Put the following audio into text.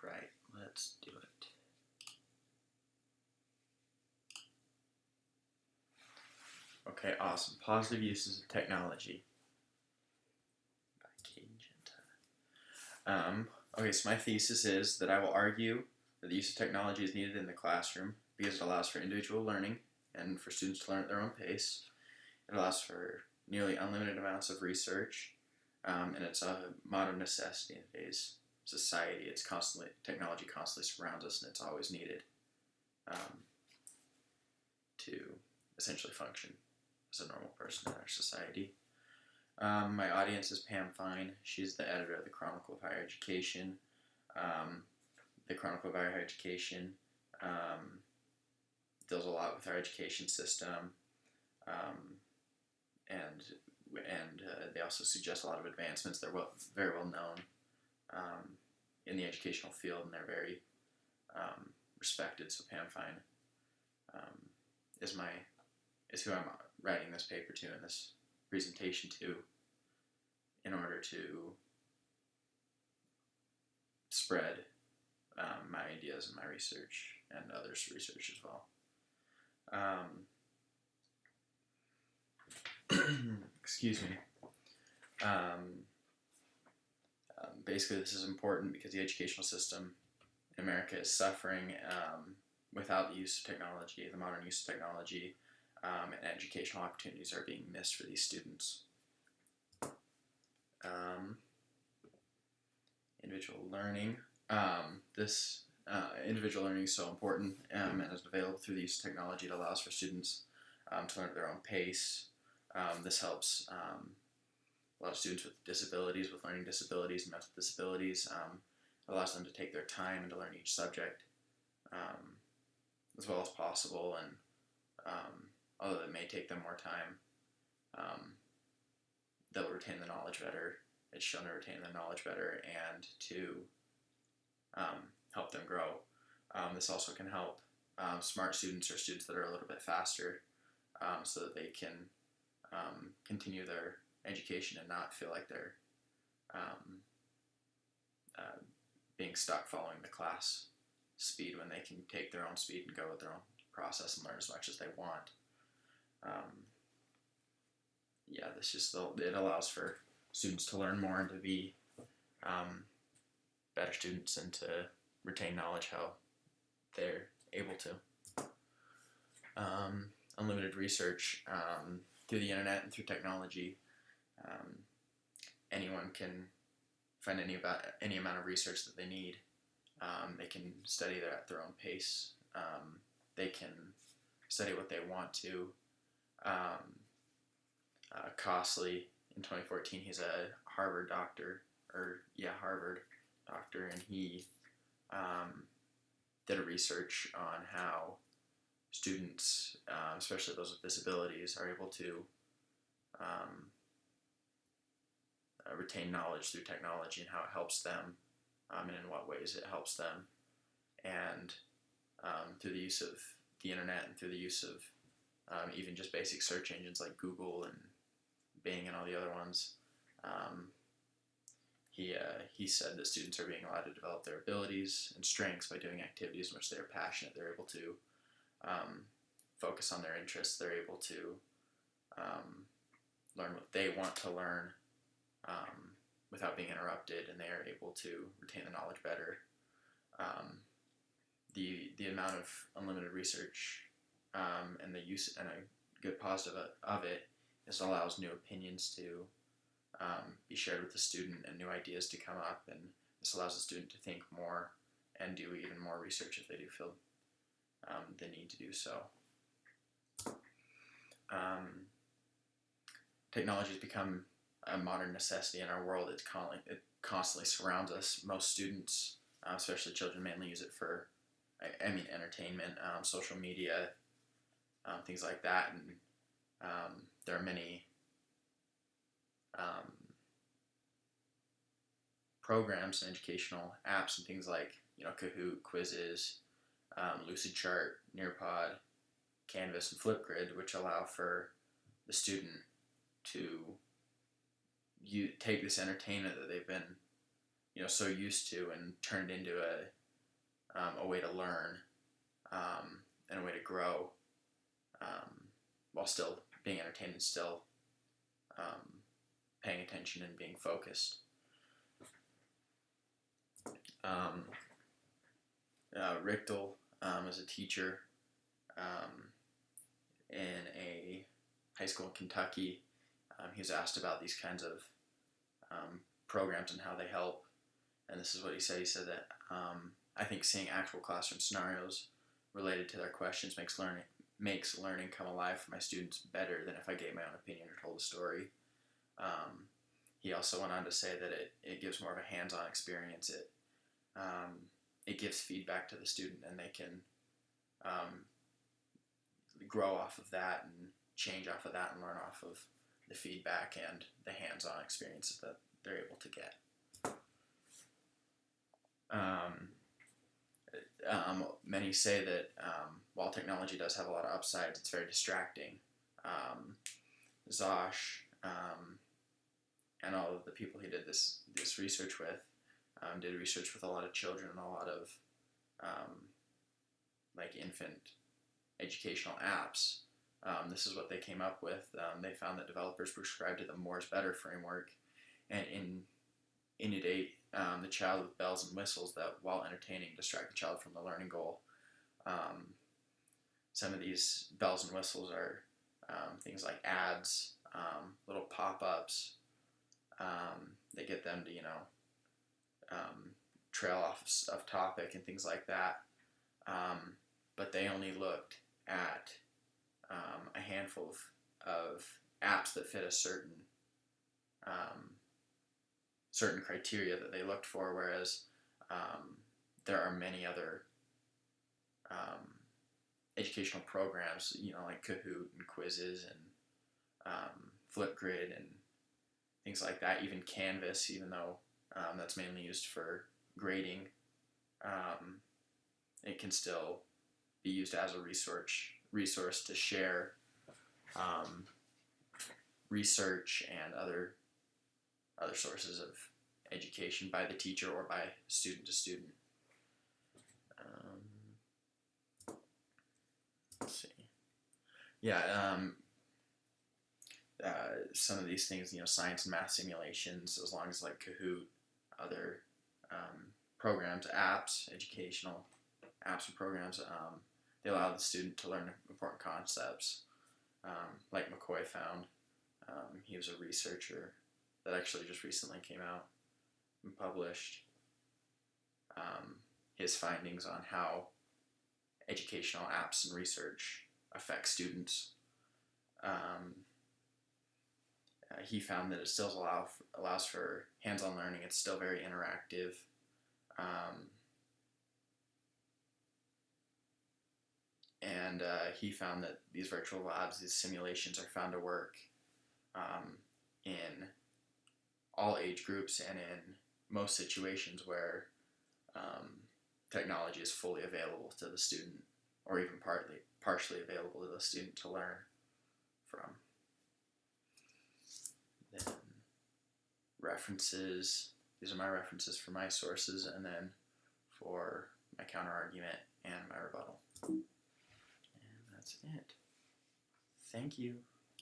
Alright, let's do it. Okay, awesome. Positive uses of technology by Kate Genta. Okay, so my thesis is that I will argue that the use of technology is needed in the classroom because it allows for individual learning and for students to learn at their own pace. It allows for nearly unlimited amounts of research, and it's a modern necessity in today's society. Technology constantly surrounds us, and it's always needed to essentially function as a normal person in our society. My audience is Pam Fine. She's the editor of the Chronicle of Higher Education. The Chronicle of Higher Education deals a lot with our education system, and they also suggest a lot of advancements. They're very well known in the educational field, and they're very respected. So Pam Fine is who I'm writing this paper to and this presentation to, in order to spread my ideas and my research and others' research as well. Excuse me. Basically, this is important because the educational system in America is suffering without the use of technology, the modern use of technology, and educational opportunities are being missed for these students. Individual learning. This individual learning is so important and is available through the use of technology. It allows for students to learn at their own pace. This helps a lot of students with disabilities, with learning disabilities and mental disabilities. It allows them to take their time and to learn each subject as well as possible, and although it may take them more time, they'll retain the knowledge better. It's shown to retain the knowledge better and to help them grow. This also can help smart students or students that are a little bit faster so that they can continue their education and not feel like they're being stuck following the class speed when they can take their own speed and go at their own process and learn as much as they want. It allows for students to learn more and to be better students and to retain knowledge how they're able to. Unlimited research through the internet and through technology. Anyone can find any amount of research that they need. They can study at their own pace. They can study what they want to. Costly, in 2014, he's a Harvard doctor, and he did a research on how students, especially those with disabilities, are able to retain knowledge through technology and how it helps them, and in what ways it helps them. And through the use of the internet and through the use of even just basic search engines like Google and Bing and all the other ones, he said that students are being allowed to develop their abilities and strengths by doing activities in which they are passionate. They're able to focus on their interests. They're able to learn what they want to learn without being interrupted, and they are able to retain the knowledge better. The amount of unlimited research and the use and a good positive of it is allows new opinions to be shared with the student and new ideas to come up, and this allows the student to think more and do even more research if they do feel the need to do so. Technology has become a modern necessity in our world. It constantly surrounds us. Most students, especially children, mainly use it for entertainment, social media, things like that, and there are many programs and educational apps and things like Kahoot, quizzes, Lucidchart, Nearpod, Canvas, and Flipgrid, which allow for the student to take this entertainment that they've been so used to, and turned into a way to learn, and a way to grow, while still being entertained and still paying attention and being focused. Richtel was a teacher in a high school in Kentucky. He was asked about these kinds of programs and how they help, and this is what he said. He said that I think seeing actual classroom scenarios related to their questions makes learning come alive for my students better than if I gave my own opinion or told a story. He also went on to say that it gives more of a hands-on experience. It gives feedback to the student, and they can grow off of that and change off of that and learn off of the feedback and the hands-on experiences that they're able to get. Many say that while technology does have a lot of upsides, it's very distracting. Zosh and all of the people he did this research with did research with a lot of children and a lot of like infant educational apps. This is what they came up with. They found that developers prescribed to the more is better framework and inundate the child with bells and whistles that, while entertaining, distract the child from the learning goal. Some of these bells and whistles are things like ads, little pop-ups. They get them to, trail off of topic and things like that. But they only looked at a handful of apps that fit a certain criteria that they looked for, whereas there are many other educational programs, like Kahoot and quizzes and Flipgrid and things like that. Even Canvas, even though that's mainly used for grading, it can still be used as a resource to share research and other sources of education by the teacher or by student to student. Let's see. Yeah, some of these things, science and math simulations, as long as like Kahoot, other programs, apps, educational apps and programs, they allow the student to learn important concepts, like McCoy found. He was a researcher that actually just recently came out and published his findings on how educational apps and research affect students. He found that it still allows for hands-on learning. It's still very interactive. And he found that these virtual labs, these simulations, are found to work in all age groups and in most situations where technology is fully available to the student, or even partially available to the student to learn from. Then references. These are my references for my sources, and then for my counter-argument and my rebuttal. And that's it. Thank you.